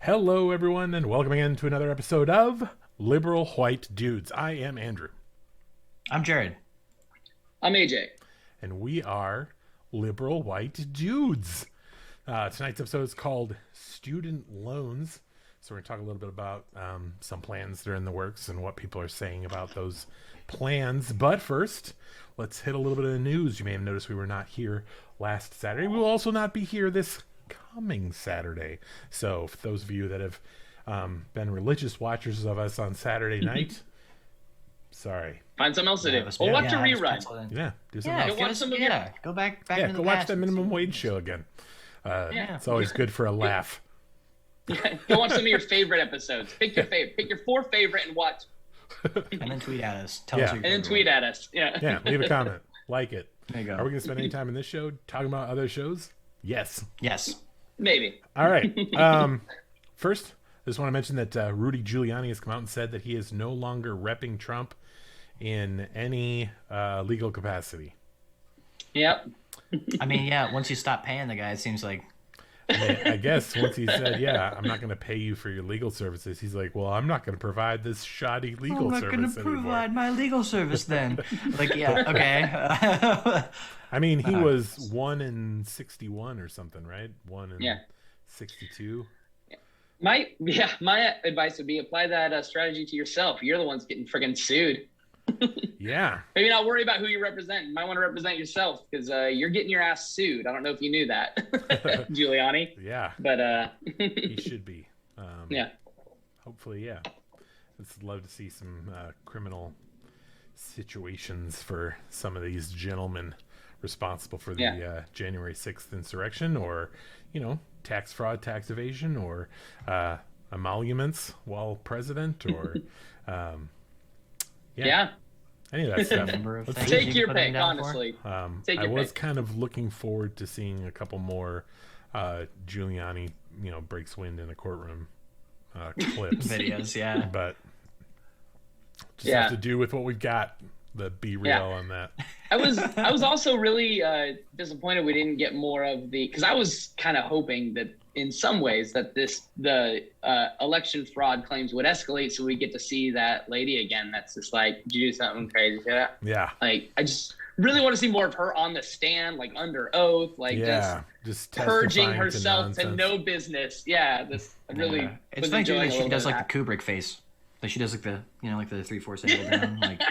Hello, everyone, and welcome again to another episode of Liberal White Dudes. I am Andrew. I'm Jared. I'm AJ. And we are Liberal White Dudes. Tonight's episode is called Student Loans. So we're going to talk a little bit about some plans that are in the works and what people are saying about those plans. But first, let's hit a little bit of the news. You may have noticed we were not here last Saturday. We will also not be here this coming Saturday. So for those of you that have been religious watchers of us on Saturday night, sorry. Find something else to do. Or watch a rerun. Yeah, do something Yeah, else. Go watch some of your... go back Yeah, into go the watch past that and minimum see- wage show again. Yeah. It's always good for a laugh. Go watch some of your favorite episodes. Pick your favorite. Pick your 4 favorite and watch. And then tweet at us. Tell Yeah. us your And then favorite tweet one. at us. Yeah. Yeah, leave a comment. Like it. There you go. Are we going to spend any time in this show talking about other shows? Yes. Yes. Maybe. All right. First, I just want to mention that Rudy Giuliani has come out and said that he is no longer repping Trump in any legal capacity. Yep. I mean, yeah, once you stop paying the guy, it seems like... I guess once he said, yeah, I'm not going to pay you for your legal services, he's like, well, I'm not going to provide this shoddy legal I'm not going service to anymore. provide my legal service then. Like, yeah, okay. I mean, he was 1 in 61 or something, right? 1 in Yeah. 62. My advice would be apply that strategy to yourself. You're the ones getting friggin' sued. Yeah. Maybe not worry about who you represent. You might want to represent yourself because you're getting your ass sued. I don't know if you knew that, Giuliani. Yeah. But He should be. yeah. Hopefully, yeah. I'd love to see some criminal situations for some of these gentlemen responsible for the January 6th insurrection, or, tax fraud, tax evasion, or emoluments while president, or Yeah. any of that stuff. Number of Let's things see. you Take can your put him pick, down for. honestly. Take I your was pick. kind of looking forward to seeing a couple more Giuliani, breaks wind in a courtroom clips. Videos, yeah. But just Yeah. have to do with what we've got. The be real Yeah. on that. I was also really disappointed we didn't get more of because I was kind of hoping that in some ways that the election fraud claims would escalate so we get to see that lady again. That's just like, did you do something crazy? Yeah. Like, I just really want to see more of her on the stand, like under oath, like Yeah. Just purging testifying herself to nonsense. no business. Yeah, this really. Yeah. It's was funny too enjoying that a she little does bit like of the Kubrick face. Like she does like the, like the 3/4 angle down. Like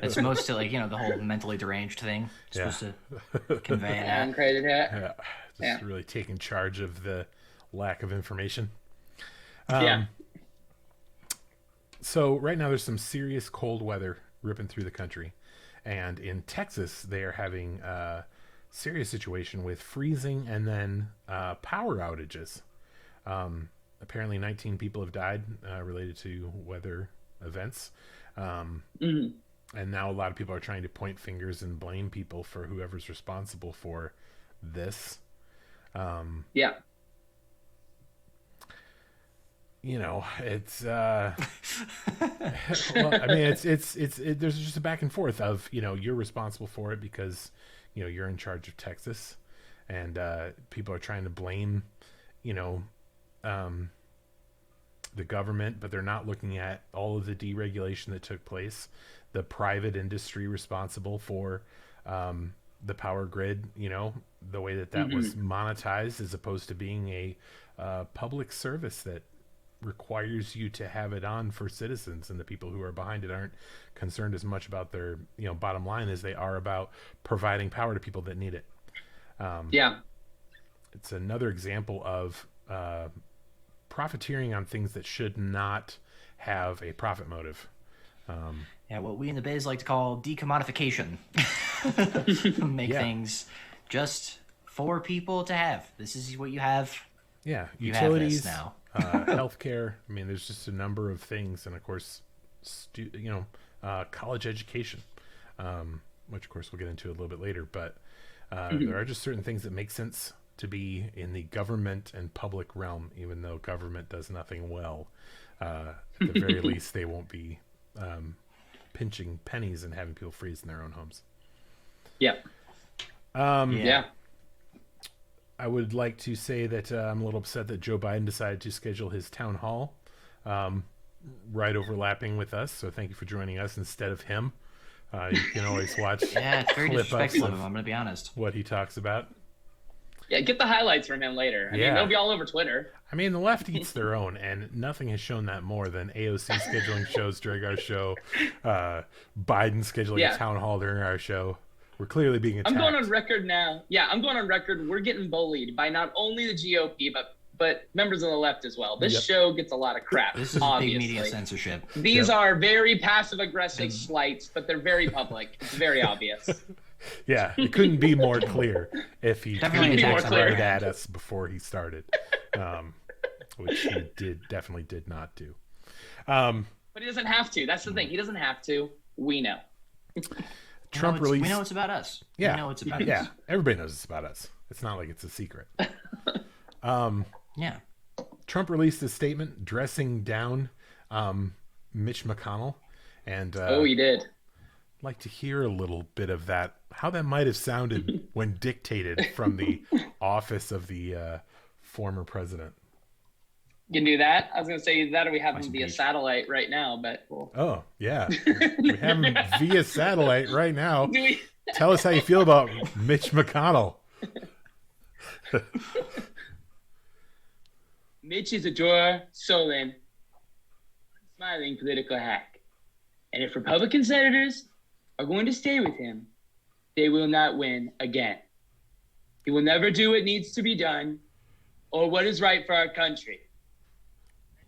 it's most to like, the whole mentally deranged thing. It's Yeah. supposed to convey that. that. And crazy hat. Yeah. Just Yeah. really taking charge of the lack of information. Yeah. So right now there's some serious cold weather ripping through the country. And in Texas, they are having a serious situation with freezing and then power outages. Apparently 19 people have died related to weather events. And now a lot of people are trying to point fingers and blame people for whoever's responsible for this. Yeah. It's well, I mean, it's there's just a back and forth of, you're responsible for it because, you're in charge of Texas, and people are trying to blame, the government, but they're not looking at all of the deregulation that took place, the private industry responsible for the power grid, the way that was monetized as opposed to being a public service that requires you to have it on for citizens, and the people who are behind it aren't concerned as much about their bottom line as they are about providing power to people that need it. Yeah. It's another example of profiteering on things that should not have a profit motive. Yeah, what we in the biz like to call decommodification. Make things just for people to have. This is what you have. Yeah, You have utilities, this now. healthcare. I mean, there's just a number of things, and of course, college education, which of course we'll get into a little bit later. But there are just certain things that make sense to be in the government and public realm, even though government does nothing well. At the very least, they won't be pinching pennies and having people freeze in their own homes. Yeah. Yeah. I would like to say that I'm a little upset that Joe Biden decided to schedule his town hall right overlapping with us. So thank you for joining us instead of him. You can always watch Yeah, it's very clip disrespectful ups of him, I'm going to be honest. what he talks about. Yeah, get the highlights from him later. I mean, they'll be all over Twitter. I mean, the left eats their own, and nothing has shown that more than AOC scheduling shows during our show, Biden scheduling a town hall during our show. We're clearly being attacked. I'm going on record now. Yeah, I'm going on record. We're getting bullied by not only the GOP, but members of the left as well. This show gets a lot of crap. This is obviously. big media censorship. These are very passive-aggressive slights, but they're very public. It's very obvious. Yeah, it couldn't be more clear if he Definitely tweeted more right at us before he started, which he definitely did not do. But he doesn't have to. That's the thing. He doesn't have to. We know. Trump released. We know it's about us. Yeah, we know it's about us. Yeah, everybody knows it's about us. It's not like it's a secret. Yeah. Trump released a statement dressing down Mitch McConnell, and he did. I'd like to hear a little bit of that. How that might have sounded when dictated from the office of the former president. You can do that. I was going to say that, or we have him via satellite right now, but Oh, yeah. We have him via satellite right now. Tell us how you feel about Mitch McConnell. Mitch is a drawer, sullen, smiling political hack. And if Republican senators are going to stay with him, they will not win again. He will never do what needs to be done or what is right for our country.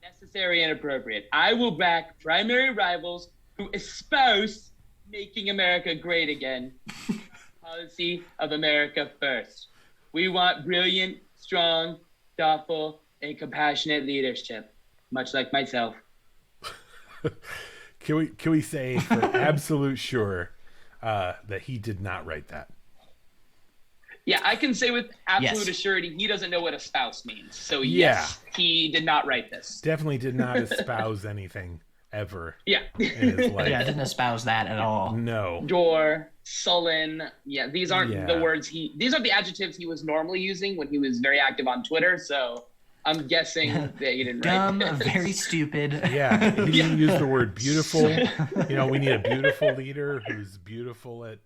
Necessary and appropriate. I will back primary rivals who espouse making America great again. Policy of America first. We want brilliant, strong, thoughtful, and compassionate leadership, much like myself. Can we say for absolute sure that he did not write that? Yeah, I can say with absolute assurity, he doesn't know what espouse means. So yes, he did not write this. Definitely did not espouse anything ever. Yeah. In his life. Yeah, I didn't espouse that at all. No. Door, sullen. Yeah, these aren't the words these are the adjectives he was normally using when he was very active on Twitter. So I'm guessing that he didn't Dumb, write this. very stupid. Yeah, he didn't use the word beautiful. You know, we need a beautiful leader who's beautiful at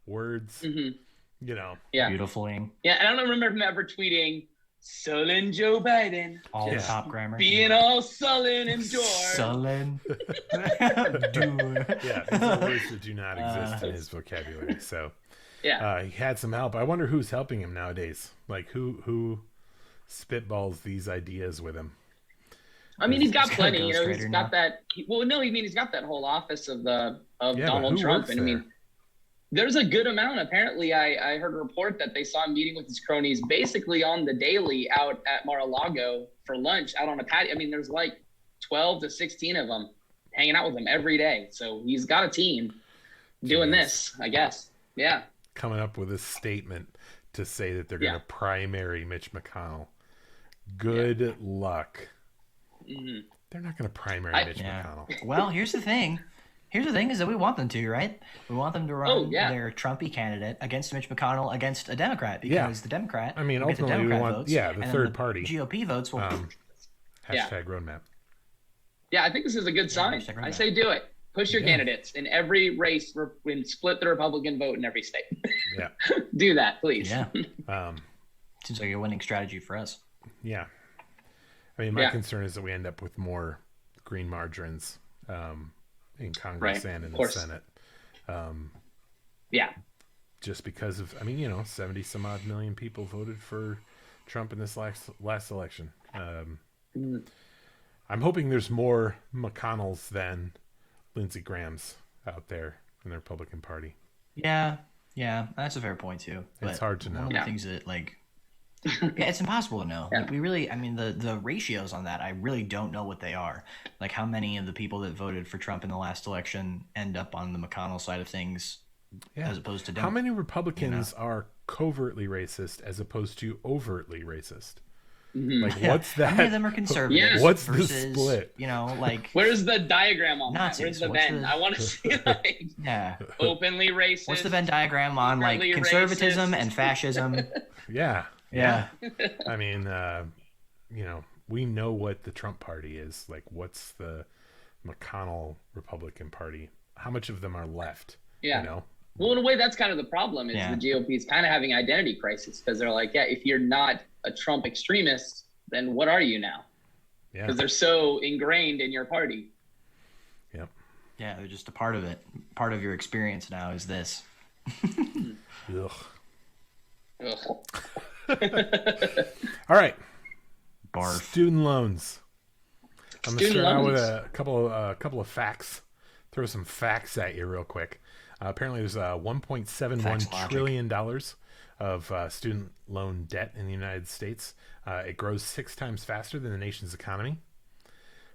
words. Mm-hmm. You know. Yeah. Beautifuling. Yeah, and I don't remember him ever tweeting, sullen Joe Biden. All the top grammar. Being all sullen and door. Sullen. Yeah, these are words that do not exist in his vocabulary. So he had some help. I wonder who's helping him nowadays. Like who spitballs these ideas with him. I mean, he's got plenty. Go You know, he's straighter got now. that. He's got that whole office of Donald who Trump, works and I mean, there's a good amount. Apparently, I heard a report that they saw him meeting with his cronies basically on the daily out at Mar-a-Lago for lunch, out on a patio. I mean, there's like 12 to 16 of them hanging out with him every day. So he's got a team doing this, I guess. Yeah. Coming up with a statement to say that they're going to primary Mitch McConnell. Good luck. Mm-hmm. They're not going to primary Mitch McConnell. Well, here's the thing. Here's the thing is that we want them to, right? We want them to run their Trumpy candidate against Mitch McConnell against a Democrat because the Democrat. I mean, will get the ultimately, we Democrat want votes, the and third then party. GOP votes will. Hashtag roadmap. Yeah, I think this is a good sign. I say do it. Push your candidates in every race and split the Republican vote in every state. Yeah. Do that, please. Yeah. Seems like a winning strategy for us. Yeah. I mean, my concern is that we end up with more green margarines in Congress and in the Senate. Just because of, 70 some odd million people voted for Trump in this last election. I'm hoping there's more McConnells than Lindsey Graham's out there in the Republican Party. Yeah, that's a fair point too. It's hard to know. One of the things that it's impossible to know. Like, we really, the ratios on that, I really don't know what they are. Like, how many of the people that voted for Trump in the last election end up on the McConnell side of things, as opposed to how many Republicans are covertly racist as opposed to overtly racist? Mm-hmm. Like, what's that? How many of them are conservative? What's versus, the split? Where's the diagram on Nazis? that? Where's the Venn? I want to see openly racist. What's the Venn diagram on overtly conservatism racist. and fascism? Yeah. Yeah. I mean, we know what the Trump party is. Like, what's the McConnell Republican Party? How much of them are left? Yeah. Well, in a way, that's kind of the problem is the GOP is kind of having identity crisis because they're like, if you're not a Trump extremist, then what are you now? Yeah. Because they're so ingrained in your party. Yep. Yeah, they're just a part of it. Part of your experience now is this. Ugh. Ugh. All right. Barf. Student loans. I'm going to start out with loans. a couple of facts. Throw some facts at you real quick. Apparently, there's $1.71 trillion of student loan debt in the United States. It grows 6 times faster than the nation's economy.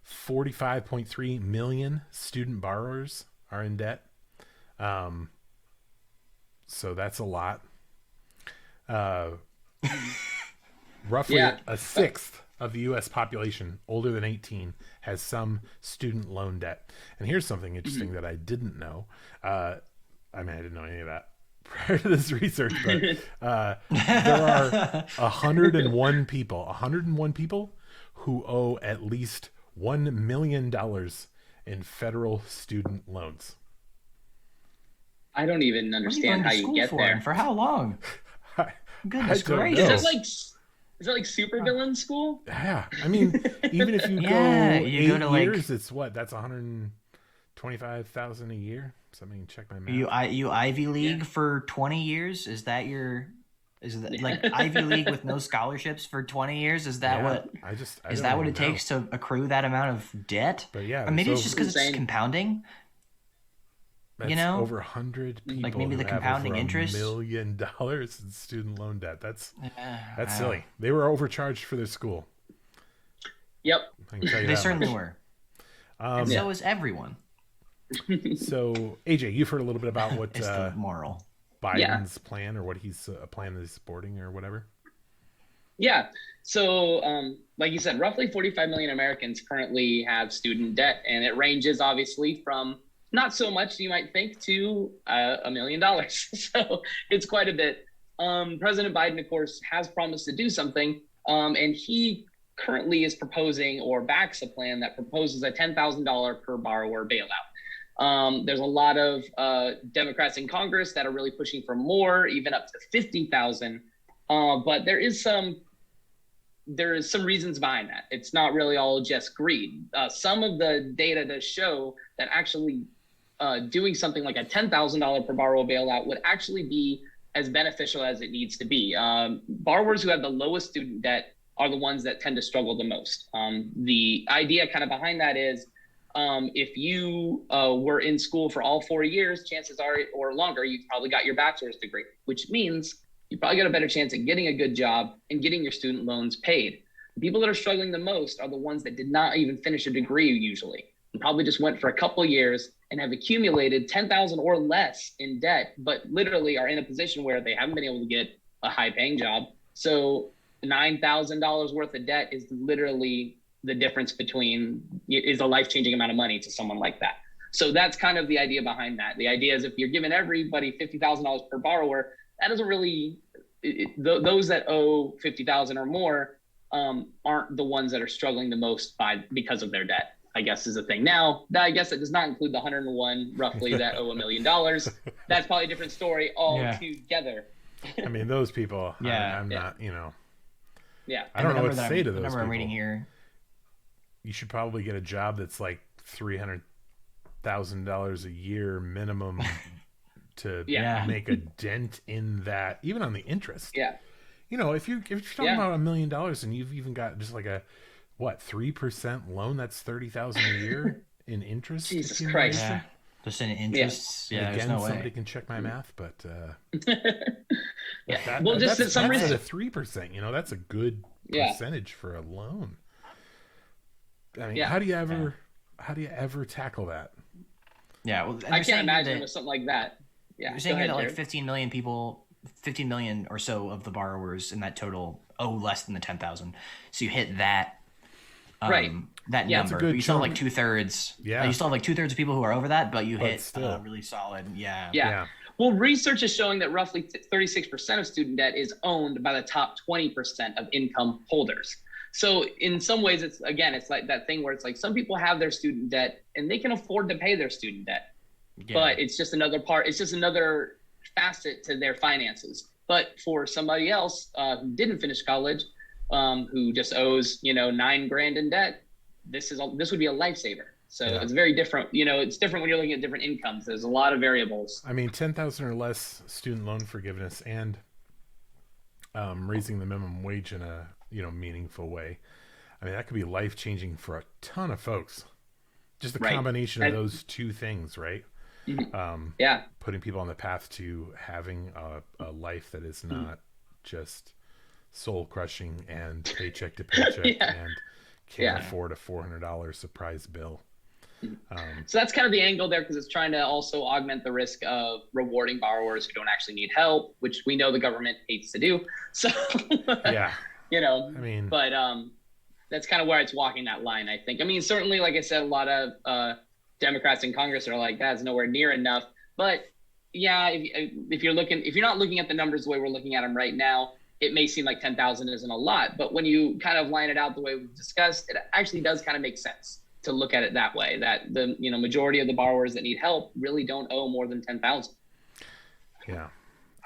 45.3 million student borrowers are in debt. So that's a lot. Roughly a sixth of the U.S. population older than 18 has some student loan debt. And here's something interesting that I didn't know. I didn't know any of that prior to this research, but there are 101 people who owe at least $1 million in federal student loans. I don't even understand how you get there. And for how long? Goodness gracious. Is that like supervillain school? Yeah. I mean, even if you go 8 years, it's what? That's $125,000 a year. Something, check my math. You Ivy League for 20 years? Is that like Ivy League with no scholarships for 20 years? Is that what it takes to accrue that amount of debt? But yeah, or maybe it's just because it's compounding. That's over 100 people. Like maybe the compounding interest. $1 million in student loan debt. That's silly. They were overcharged for their school. Yep. I can tell you they that certainly much. were. And so is everyone. So AJ, you've heard a little bit about what the moral Biden's plan, or what he's plan is supporting, or whatever. Yeah. So, like you said, roughly 45 million Americans currently have student debt, and it ranges obviously from not so much you might think to $1 million. So it's quite a bit. President Biden, of course, has promised to do something, and he currently is proposing or backs a plan that proposes a $10,000 per borrower bailout. There's a lot of Democrats in Congress that are really pushing for more, even up to 50,000. But there is some reasons behind that. It's not really all just greed. Some of the data does show that actually doing something like a $10,000 per borrower bailout would actually be as beneficial as it needs to be. Borrowers who have the lowest student debt are the ones that tend to struggle the most. The idea kind of behind that is if you were in school for all 4 years, chances are, or longer, you've probably got your bachelor's degree, which means you probably got a better chance at getting a good job and getting your student loans paid. The people that are struggling the most are the ones that did not even finish a degree usually, and probably just went for a couple of years and have accumulated 10,000 or less in debt, but literally are in a position where they haven't been able to get a high paying job. So $9,000 worth of debt is literally the difference is a life-changing amount of money to someone like that. So that's kind of the idea behind that. The idea is if you're giving everybody $50,000 per borrower, that doesn't really, those that owe $50,000 or more aren't the ones that are struggling the most because of their debt, I guess is the thing. Now, I guess it does not include the 101 roughly that owe $1 million. That's probably a different story altogether. I mean, those people, I'm not, Yeah. I don't know what to say to those people. I'm reading here. You should probably get a job that's like $300,000 a year minimum to make a dent in that, even on the interest. Yeah. If you're talking about $1 million and you've even got just like a 3% loan, that's $30,000 a year in interest. Jesus Christ. Yeah. Just in interest. Yeah. Again, there's no somebody way. can check my math, but Just at some that's reason, at a 3%. That's a good percentage for a loan. I mean, how do you ever tackle that? Yeah, well, I can't imagine with something like that. Yeah, you're saying that like 15 million people, 15 million or so of the borrowers in that total owe less than the 10,000. So you hit that, right? That number. But you still have like 2/3. Yeah, you still have like 2/3 of people who are over that, but you hit really solid. Yeah. Well, research is showing that roughly 36% of student debt is owned by the top 20% of income holders. So in some ways, it's like that thing where it's like some people have their student debt and they can afford to pay their student debt, but it's just another facet to their finances. But for somebody else who didn't finish college, who just owes, $9,000 in debt, this would be a lifesaver. So it's very different. It's different when you're looking at different incomes. There's a lot of variables. I mean, 10,000 or less student loan forgiveness and raising the minimum wage in a meaningful way. I mean, that could be life changing for a ton of folks. Just the combination of those two things, right? Putting people on the path to having a life that is not just soul crushing and paycheck to paycheck and can't afford a $400 surprise bill. So that's kind of the angle there, because it's trying to also augment the risk of rewarding borrowers who don't actually need help, which we know the government hates to do. So that's kind of where it's walking that line, I think. I mean, certainly, like I said, a lot of Democrats in Congress are like, that's nowhere near enough. But if you're not looking at the numbers the way we're looking at them right now, it may seem like 10,000 isn't a lot, but when you kind of line it out the way we've discussed, it actually does kind of make sense to look at it that way, that the majority of the borrowers that need help really don't owe more than 10,000. Yeah.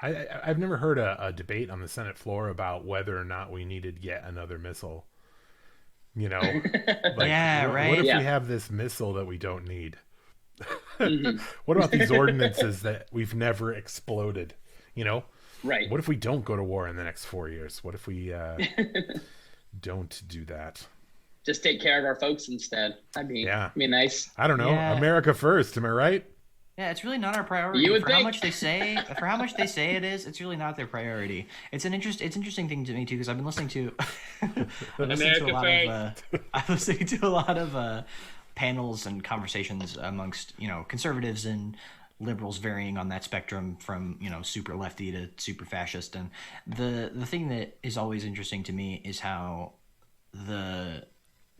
I've never heard a debate on the Senate floor about whether or not we needed yet another missile. What if we have this missile that we don't need? What about these ordinances that we've never exploded? Right. What if we don't go to war in the next 4 years? What if we don't do that? Just take care of our folks instead. That'd be nice. I don't know. Yeah. America first. Am I right? Yeah, it's really not our priority. You would for think. How much they say it is, it's really not their priority. It's an interesting thing to me too, because I've been listening to I'm listening to a lot of panels and conversations amongst conservatives and liberals, varying on that spectrum from super lefty to super fascist. And the thing that is always interesting to me is how the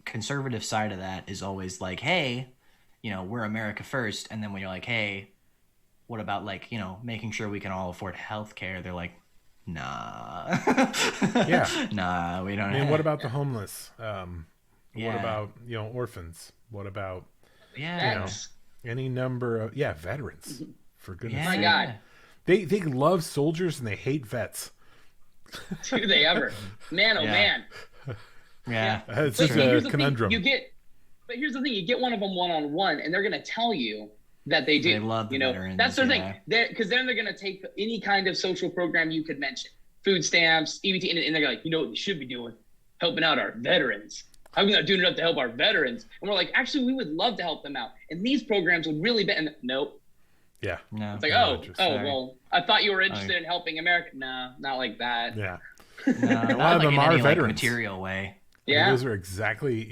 conservative side of that is always like, hey, we're America first. And then when you're like, hey, what about making sure we can all afford health care? They're like, nah. Nah, we don't. I mean, what about the homeless? What about, orphans? What about, any number of, veterans, for goodness sake. My God. They love soldiers and they hate vets. Do they ever? Man, oh man. Yeah. It's just a conundrum. But here's the thing, you get one of them one-on-one and they're going to tell you that they do. They love the veterans. That's their thing. Because then they're going to take any kind of social program you could mention. Food stamps, EBT, and they're like, what we should be doing? Helping out our veterans. How are we not doing enough to help our veterans? And we're like, actually, we would love to help them out. And these programs would really be, nope. Yeah. No. It's like, well, I thought you were interested in helping America. No, not like that. Yeah. No, a lot of them are veterans. Material way. Yeah. Those are exactly,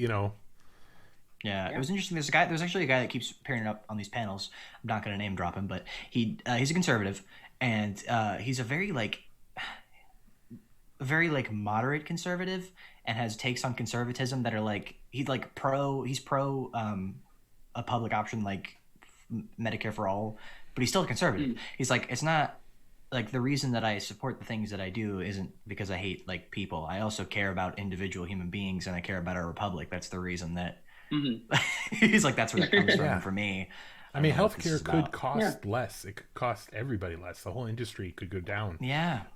Yeah, it was interesting. There's actually a guy that keeps appearing up on these panels. I'm not going to name drop him, but he's a conservative, and he's a very moderate conservative, and has takes on conservatism that are he's pro a public option like Medicare for all, but he's still a conservative. He's like, it's not the reason that I support the things that I do isn't because I hate people. I also care about individual human beings, and I care about our republic. That's the reason that. He's like, that's where that comes from for me. I mean, healthcare could cost less. It could cost everybody less. The whole industry could go down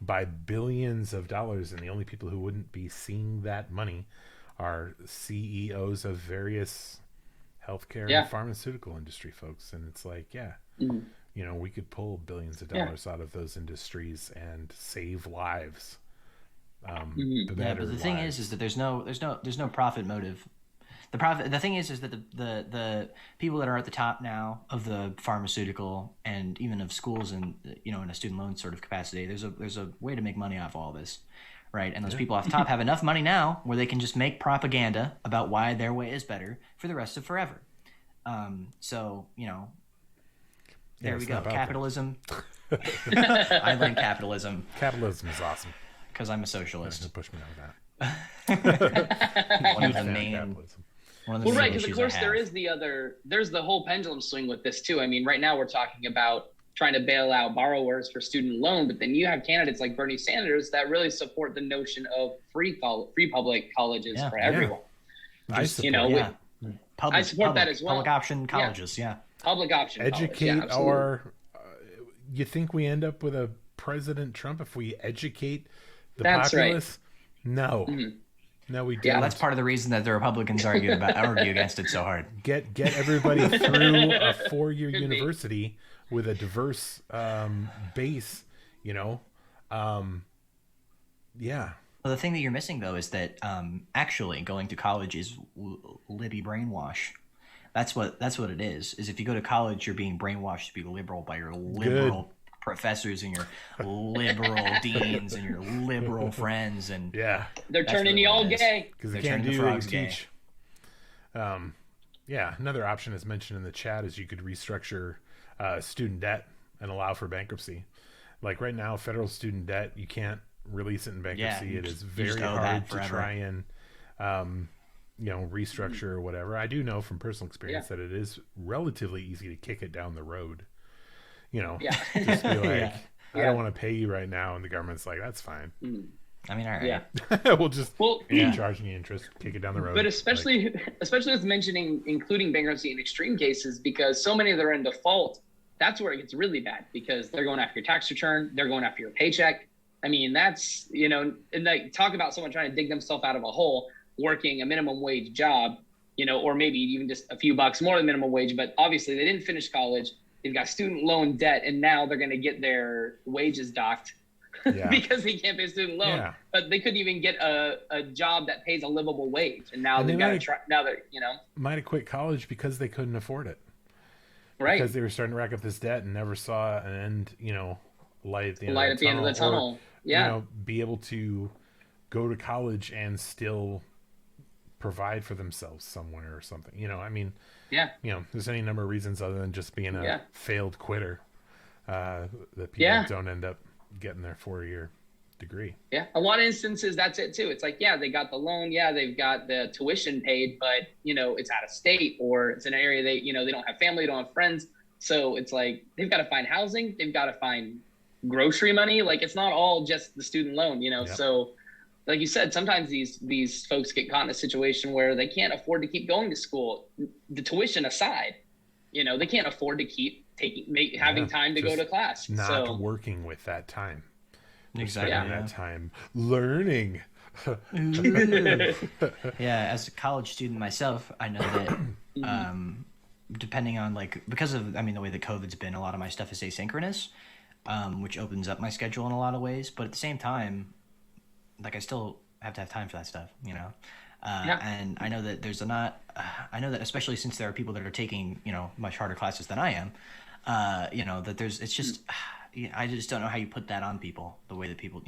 by billions of dollars, and the only people who wouldn't be seeing that money are CEOs of various healthcare and pharmaceutical industry folks. And it's like, we could pull billions of dollars out of those industries and save lives. But the thing is that there's no profit motive. The thing is that the people that are at the top now of the pharmaceutical and even of schools and in a student loan sort of capacity, there's a way to make money off all this, right? And those people off the top have enough money now where they can just make propaganda about why their way is better for the rest of forever. There we go. Capitalism. I learned capitalism. Capitalism is awesome. Because I'm a socialist. Push me out of that. One of the main. Capitalism. Well, right, because of course there's the whole pendulum swing with this too. I mean, right now we're talking about trying to bail out borrowers for student loan. But then you have candidates like Bernie Sanders that really support the notion of free public colleges for everyone. I support, I support that as well. Public option colleges, Public option educate college, our you think we end up with a President Trump if we educate the populace? Right. No. No, we don't. Yeah, that's part of the reason that the Republicans argue against it so hard. Get everybody through a 4-year university with a diverse base, Well, the thing that you're missing, though, is that actually going to college is Libby brainwash. That's what it is if you go to college, you're being brainwashed to be liberal by your liberal professors and your liberal deans and your liberal friends. And they're turning you all gay. Because they can't do what you teach. Another option is mentioned in the chat is you could restructure student debt and allow for bankruptcy. Like right now, federal student debt, you can't release it in bankruptcy. It is very hard to try and restructure or whatever. I do know from personal experience that it is relatively easy to kick it down the road. Just be like, I don't want to pay you right now, and the government's like, that's fine. I mean, all right. we'll charge the interest, kick it down the road. But especially with mentioning including bankruptcy in extreme cases, because so many that are in default, that's where it gets really bad, because they're going after your tax return, they're going after your paycheck. I mean, that's, and like talk about someone trying to dig themselves out of a hole, working a minimum wage job, or maybe even just a few bucks more than minimum wage. But obviously they didn't finish college. They've got student loan debt, and now they're going to get their wages docked because they can't pay student loan. Yeah. But they couldn't even get a job that pays a livable wage, and now they've got to try. Now they're might have quit college because they couldn't afford it. Right. Because they were starting to rack up this debt and never saw an end. Light at the end of the tunnel. Or, be able to go to college and still provide for themselves somewhere or something. There's any number of reasons other than just being a failed quitter that people don't end up getting their 4-year degree. Yeah, a lot of instances that's it too. It's like, they got the loan, they've got the tuition paid, but it's out of state, or it's an area they don't have family, don't have friends, so it's like they've got to find housing, they've got to find grocery money. Like, it's not all just the student loan, so like you said, sometimes these folks get caught in a situation where they can't afford to keep going to school. The tuition aside, they can't afford to keep having time to go to class. Not working with that time. Exactly. That time learning. As a college student myself, I know that depending on because of the way that COVID's been, a lot of my stuff is asynchronous, which opens up my schedule in a lot of ways. But at the same time, I still have to have time for that stuff, and I know that I know that especially since there are people that are taking, much harder classes than I am, that it's just, I just don't know how you put that on people the way that people,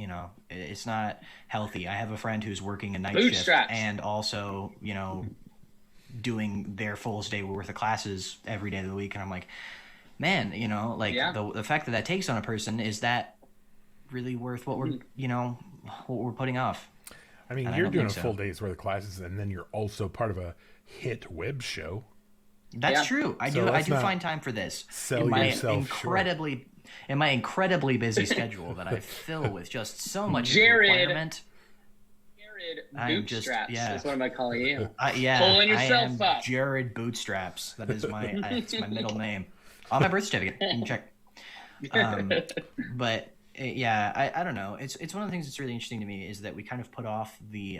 it's not healthy. I have a friend who's working a night shift and also, doing their full day worth of classes every day of the week. And I'm like, man, the fact that takes on a person, is that really worth what we're, what we're putting off? I mean, you're doing a full day's worth of classes, and then you're also part of a hit web show. That's true. I do find time for this. Sell yourself in my incredibly busy schedule that I fill with just so much requirement. Jared Bootstraps is what I'm calling you. Pulling yourself up. Jared Bootstraps. That is my it's my middle name. On my birth certificate. You can check. But I don't know. It's one of the things that's really interesting to me is that we kind of put off the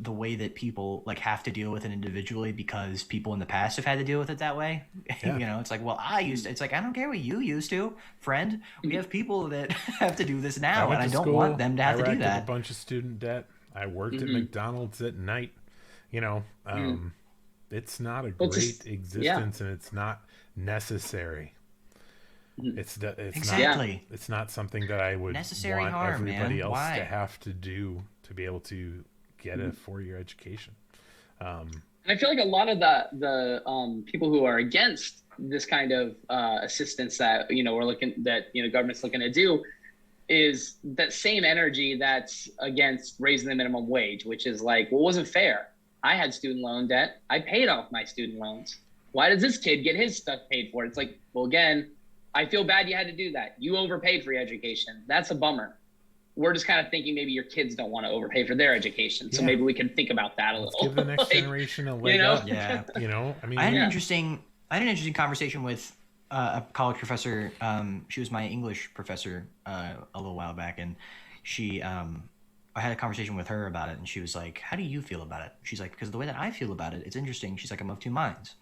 way that people have to deal with it individually, because people in the past have had to deal with it that way. It's like, well, it's like, I don't care what you used to, friend. We have people that have to do this now, and I don't want them to have to do that. I racked up a bunch of student debt. I worked at McDonald's at night. It's not a great existence, and it's not necessary. It's exactly. It's not something that I would necessary want harm, everybody else Why? to have to do to be able to get a 4-year education. And I feel like a lot of the people who are against this kind of assistance that government's looking to do is that same energy that's against raising the minimum wage, which is like, well, it wasn't fair. I had student loan debt. I paid off my student loans. Why does this kid get his stuff paid for? It's like, well, again, I feel bad you had to do that. You overpaid for your education. That's a bummer. We're just kind of thinking maybe your kids don't want to overpay for their education. So maybe we can think about that a little. Give the next generation a leg up. Yeah. I mean, I had an interesting conversation with a college professor. She was my English professor a little while back, and she I had a conversation with her about it, and she was like, how do you feel about it? She's like, because the way that I feel about it, it's interesting. She's like, I'm of two minds.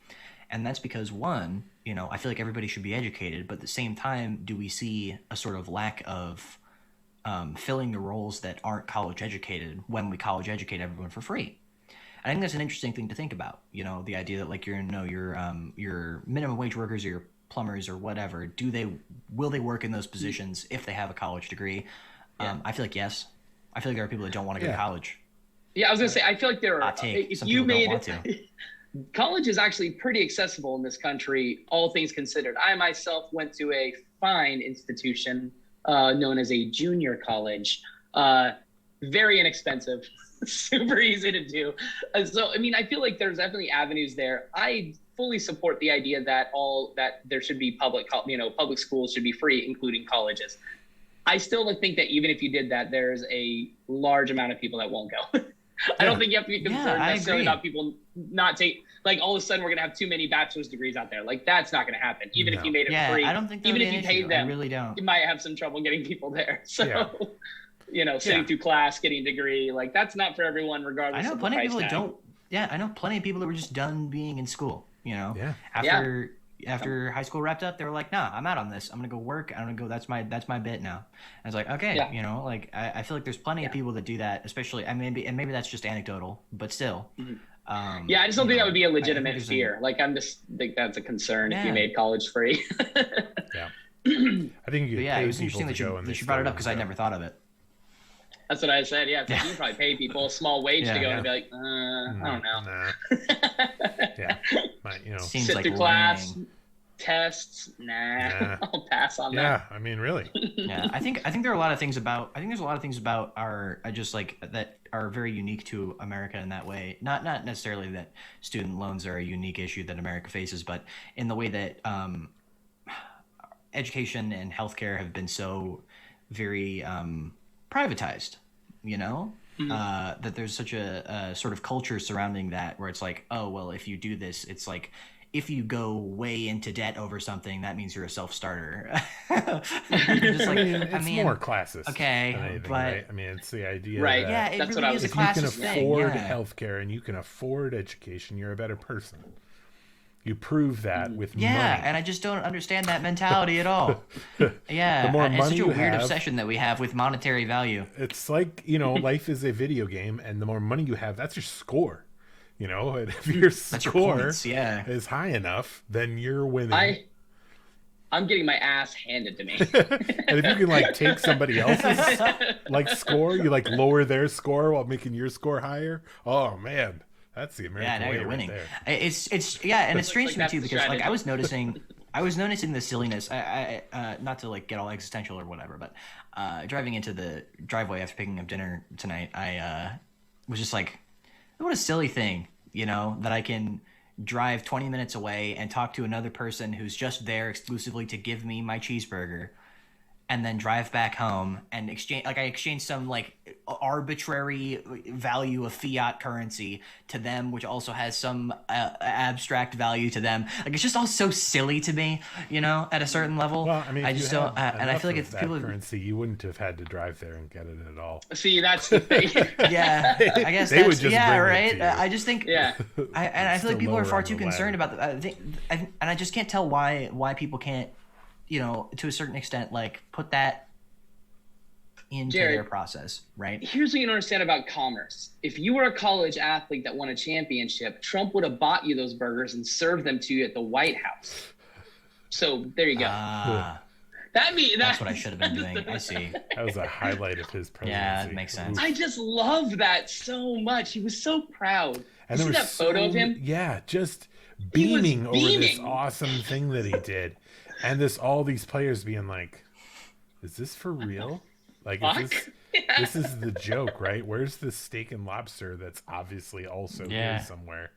And that's because, one, I feel like everybody should be educated, but at the same time, do we see a sort of lack of filling the roles that aren't college educated when we college educate everyone for free? I think that's an interesting thing to think about. The idea that like your minimum wage workers or your plumbers or whatever, will they work in those positions if they have a college degree? I feel like yes. I feel like there are people that don't want to go to college. Yeah, I was gonna say I feel like there are. If you made college is actually pretty accessible in this country, all things considered. I myself went to a fine institution known as a junior college. Very inexpensive, super easy to do. So, I mean, I feel like there's definitely avenues there. I fully support the idea that there should be public schools should be free, including colleges. I still think that even if you did that, there's a large amount of people that won't go. I don't think you have to be concerned necessarily about people not take, like all of a sudden we're going to have too many bachelor's degrees out there. Like that's not going to happen. Even if you made it free, I don't think even if you paid them, I really don't. You might have some trouble getting people there. So, sitting through class, getting a degree, like that's not for everyone, regardless. I know plenty of people that don't. Yeah, I know plenty of people that were just done being in school. After high school wrapped up, they were like, "Nah, I'm out on this. I'm gonna go work. I'm gonna go. That's my bit now." I was like, "Okay, I feel like there's plenty of people that do that, especially. And maybe that's just anecdotal, but still." Mm-hmm. I just don't think that would be a legitimate fear. Like, I'm just think that's a concern if you made college free. I think you. It was interesting that you brought it up because I never thought of it. That's what I said. Yeah, it's like you probably pay people a small wage to go and be like, I don't know. Seems sit like through class, tests. I'll pass on that. Yeah, I mean, really. I think there are a lot of things about. I think there's a lot of things about our that are very unique to America in that way. Not necessarily that student loans are a unique issue that America faces, but in the way that education and healthcare have been so very privatized, that there's such a sort of culture surrounding that where it's like, oh, well, if you do this, it's like if you go way into debt over something, that means you're a self-starter. It's more classist. Okay, than anything, but right? I mean, it's the idea. Right. That it that's really what I is was. a classist if you can afford thing. healthcare and you can afford education, you're a better person. You prove that with money. And I just don't understand that mentality at all. The more it's money such a you weird have, obsession that we have with monetary value. It's like, life is a video game, and the more money you have, that's your score. And if your score is high enough, then you're winning. I'm getting my ass handed to me. And if you can take somebody else's score, you lower their score while making your score higher. Oh man, that's the American way you're winning. Right there. It's and it's strange to me too because I was noticing the silliness. I not to get all existential or whatever, but driving into the driveway after picking up dinner tonight, I was just like, what a silly thing, that I can drive 20 minutes away and talk to another person who's just there exclusively to give me my cheeseburger and then drive back home and exchange some arbitrary value of fiat currency to them, which also has some abstract value to them. It's just all so silly to me, at a certain level. Well, I mean, I just don't, and I feel like it's people currency, you wouldn't have had to drive there and get it at all. See, that's the thing. I guess they would just right. bring it to you. I just think, I feel like people are far too concerned about that. And I just can't tell why people can't, to a certain extent, put that into their process, right? Here's what you don't understand about commerce. If you were a college athlete that won a championship, Trump would have bought you those burgers and served them to you at the White House. So there you go. That's what I should have been doing. I see. That was a highlight of his presidency. Yeah, that makes sense. I just love that so much. He was so proud. And you see that photo of him? Yeah, just beaming over this awesome thing that he did. And all these players being like, is this for real? This is the joke, right? Where's the steak and lobster that's obviously also here somewhere?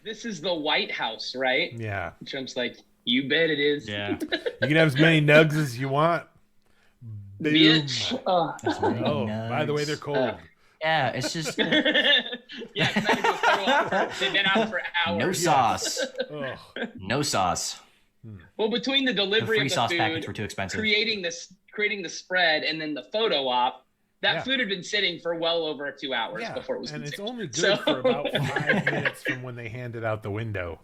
this is the White House, right? Yeah. Trump's like, you bet it is. Yeah. You can have as many nugs as you want. Boom. Bitch. Oh, by the way, they're cold. Yeah, it's just Yeah, 'cause I had to go photo op. They've been out for hours. no sauce. Ugh. No sauce. Well, between the The delivery free of the sauce food, packets were too expensive. creating the spread, and then the photo op, that Yeah. food had been sitting for well over 2 hours Yeah, before it was and it's consumed. only good So- for about 5 minutes from when they hand it out the window.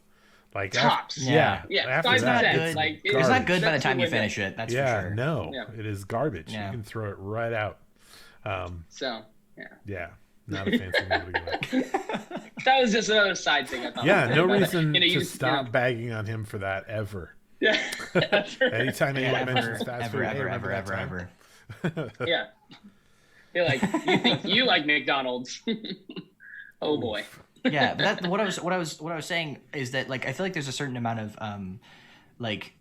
Like Tops. Yeah, Yeah, after 5 that, cents. it's Like, It's not good by the that's time you window. finish it. That's yeah, for sure. no, Yeah. it is garbage. Yeah. You can throw it right out. So, Yeah, not a fancy meal to go with. that was just another side thing I thought. Yeah, was no funny. reason You know, to stop bagging on him for that ever. Yeah. Anytime anyone Ever, mentions fast food, hey, ever, remember ever, that ever, time? ever. Yeah. You're like, you think you like McDonald's? Oh boy. Yeah, but that, what I was saying is that like I feel like there's a certain amount of like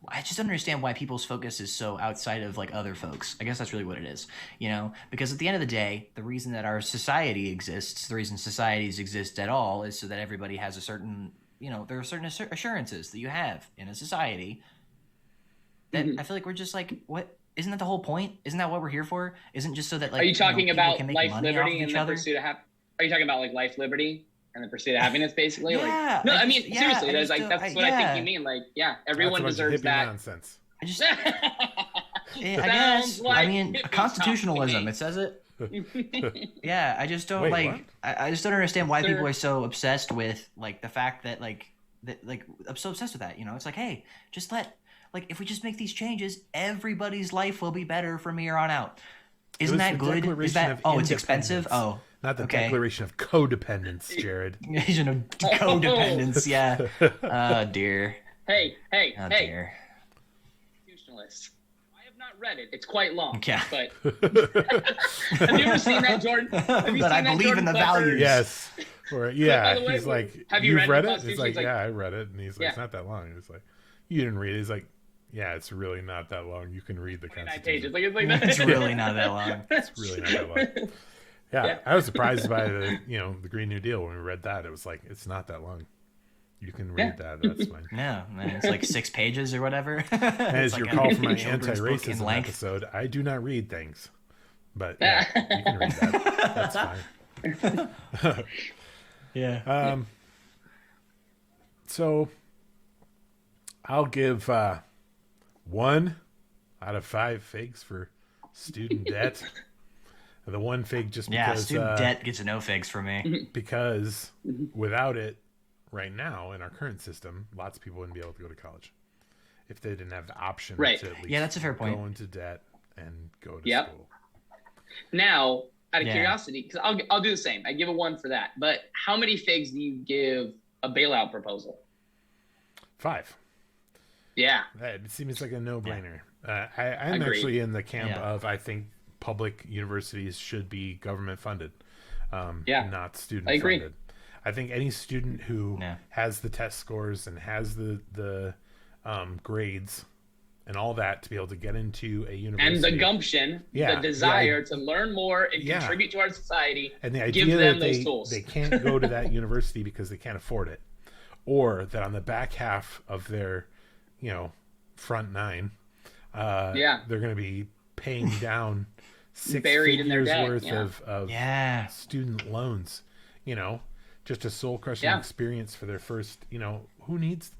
I just don't understand why people's focus is so outside of like other folks. I guess that's really what it is, you know? Because at the end of the day, the reason that our society exists, the reason societies exist at all, is so that everybody has a certain, you know, there are certain assurances that you have in a society. That I feel like we're just like, what? Isn't that the whole point? Isn't that what we're here for? Isn't just so that like Are you talking people about can make life, money off liberty, of and each the other? pursuit of happiness? Are you talking about like life, liberty, and the pursuit of happiness, basically? Yeah, Like, no, I mean yeah, seriously, I that's just like don't- that's what I yeah. think you mean. Like, yeah, everyone That's a bunch of deserves hippie that. nonsense. I just I Sounds guess. like I mean, hippie constitutionalism. talk. It says it. Yeah, I just don't Wait, like. what? I just don't understand why Sir. people are so obsessed with like the fact that I'm so obsessed with that. You know, it's like, hey, just if we just make these changes, everybody's life will be better from here on out. Isn't was that the good? Is Declaration that? of Oh, it's expensive. Independence. Oh, Not the okay. Declaration of Codependence, Jared. Asian of codependence. Yeah. Oh dear. Hey, Oh hey, dear. constitutionalists. I have not read it. It's quite long. Yeah. But have you ever seen that, Jordan? Have you But I seen that, believe in Jordan the Butler? values. Yes. Or yeah, by the way, he's like, have you you've read read the it? He's like, Constitution? He's like, yeah, I read it, and he's like, Yeah. it's not that long. He's like, you didn't read it. He's like, yeah, it's really not that long. You can read the 9 Constitution. pages. Like, it's like that. It's really not that long. It's really not that long. Yeah, Yeah. I was surprised by the Green New Deal when we read that. It was like, it's not that long. You can read that. That's fine. No, man, it's like 6 pages or whatever. As It's you like recall a from my children's book in anti-racism length. episode, I do not read things. But yeah, you can read that. That's fine. Yeah. So I'll give 1 out of 5 figs for student debt. The 1 fig just Yeah, because student debt gets no figs for me. because without it right now in our current system, lots of people wouldn't be able to go to college if they didn't have the option Right. to at least Yeah, that's a fair point. go into debt and go to Yep. school. Now, out of Yeah. curiosity, because I'll do the same. I give a 1 for that. But how many figs do you give a bailout proposal? 5. Yeah. It seems like a no-brainer. I'm Agreed. actually in the camp Yeah. of I think public universities should be government funded, Yeah. not student I agree. funded. I think any student who Yeah. has the test scores and has the grades and all that to be able to get into a university And the gumption, Yeah, the desire to learn more and Yeah. contribute to our society. and the give idea them that those tools. they can't go to that university because they can't afford it, or that on the back half of their front 9 Yeah. they're going to be paying down 6 Buried in their figures debt, worth yeah. of Yeah. student loans, just a soul crushing Yeah. experience for their first, who needs,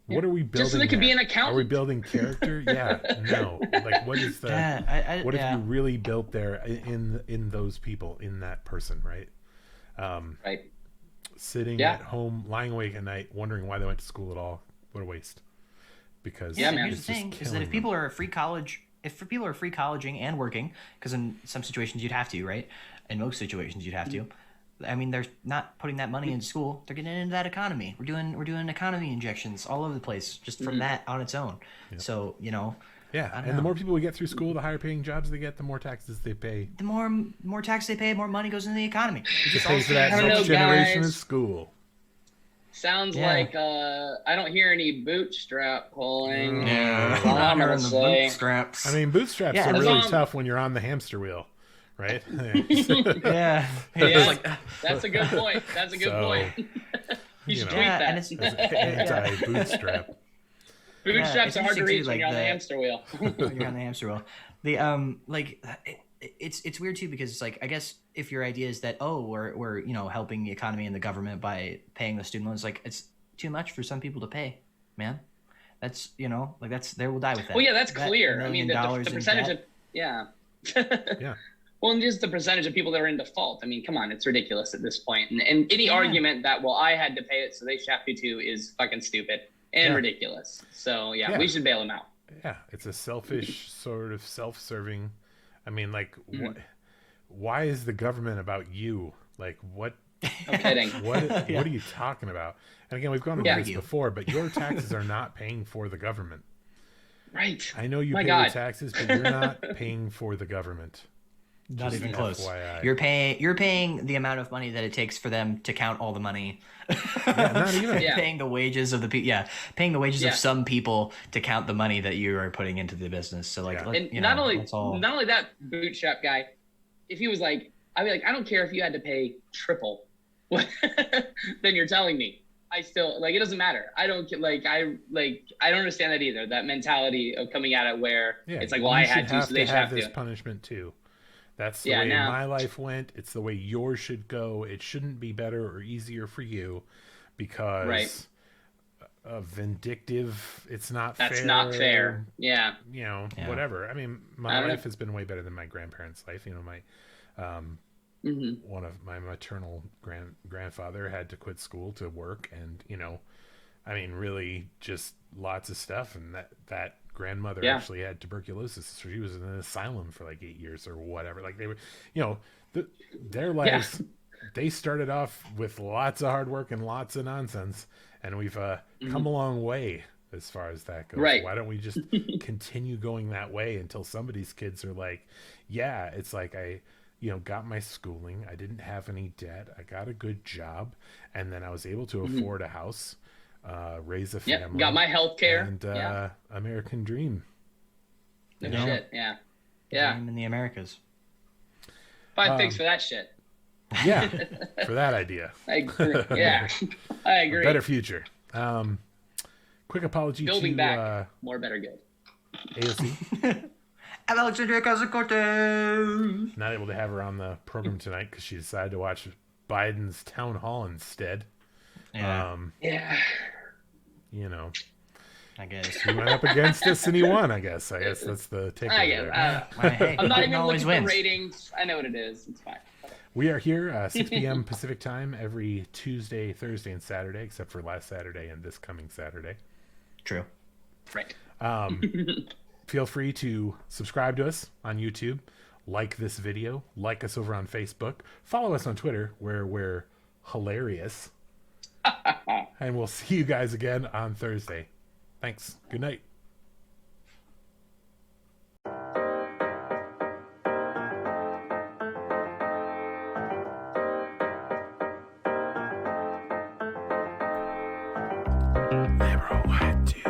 what are we building? Just so they could be there? an accountant. Are we building character? Yeah, no. Like, what is the, Yeah, what yeah. have you really built there in those people, in that person, right? Right. Sitting Yeah. at home, lying awake at night, wondering why they went to school at all. What a waste. Because Yeah, man. Here's it's the just thing: is that killing if people are free college, if people are free colleging and working, because in some situations you'd have to, right? In most situations you'd have to. I mean, they're not putting that money into school; they're getting into that economy. We're doing economy injections all over the place just from that on its own. So yeah, I don't and the know. more people we get through school, the higher paying jobs they get, the more taxes they pay the more tax they pay, more money goes into the economy. to pay for that I don't next know, generation of guys. school. Sounds Yeah. like I don't hear any bootstrap pulling. Yeah, That's all I'm gonna say. bootstraps. I mean, bootstraps Yeah, are that's really all- tough when you're on the hamster wheel, right? yeah, Yeah. Like, That's a good point. That's a good So- point. You should know, tweet Yeah, that. and it's anti-bootstrap. Bootstraps are hard to interesting, reach too, when you're on the like hamster wheel. you're on the hamster wheel. The it's weird too, because it's like, I guess if your idea is that, oh, we're helping the economy and the government by paying the student loans, like, it's too much for some people to pay, man. That's that's, they will die with that. Well, yeah, that's That clear. I mean, the $1 million percentage in of yeah. Yeah. Well, and just the percentage of people that are in default. I mean, come on, it's ridiculous at this point. And any Yeah. argument that, well, I had to pay it, so they should have to too, is fucking stupid and Yeah. ridiculous. So Yeah. we should bail them out. Yeah, it's a selfish sort of self-serving. I mean, like, why is the government about you? Like, what? No kidding. What are you talking about? And again, we've gone over Yeah. this before, but your taxes are not paying for the government. Right. I know you My pay God. your taxes, but you're not paying for the government. Not Just even close. FYI. You're paying the amount of money that it takes for them to count all the money. Yeah, not even. Yeah. Paying the wages of the people. Yeah, paying the wages Yeah. of some people to count the money that you are putting into the business. So like, Yeah. And you not know, only that's all. that bootstrap guy, if he was like, I'd be like, I don't care if you had to pay triple, then you're telling me. I still like, it doesn't matter. I don't get I don't understand that either. That mentality of coming at it where it's like, well, I you had should to, so they should have this to. punishment too. That's the Yeah, way no. my life went. It's the way yours should go. It shouldn't be better or easier for you because Right. of vindictive. It's not That's fair. not fair. Yeah. Yeah. Yeah. I mean, I my don't know. life has been way better than my grandparents' life. My one of my maternal grandfather had to quit school to work, and I mean, really just lots of stuff. And that grandmother actually had tuberculosis, so she was in an asylum for like 8 years or whatever. Like they were, their lives, they started off with lots of hard work and lots of nonsense, and we've come a long way as far as that goes. Right. Why don't we just continue going that way until somebody's kids are like, yeah, it's like I got my schooling, I didn't have any debt, I got a good job, and then I was able to afford a house, raise a family. Got my health care. And American dream. No Yeah. shit. Yeah. Yeah. Dream in the Americas. 5 pigs for that shit. Yeah, for that idea. I agree. Yeah. I agree. Better future. Quick apology Building to back. More better good. AOC. Alexandria Ocasio-Cortez. Not able to have her on the program tonight because she decided to watch Biden's town hall instead. Yeah, Yeah. I guess. He went up against us and he won, I guess. That's the takeaway I get there. it. Hey, I'm not Biden even always looking wins. for ratings. I know what it is. It's fine. We are here 6 p.m. Pacific time every Tuesday, Thursday, and Saturday, except for last Saturday and this coming Saturday. True. Right. Feel free to subscribe to us on YouTube, like this video, like us over on Facebook, follow us on Twitter where we're hilarious, and we'll see you guys again on Thursday. Thanks. Good night. Liberal white dude.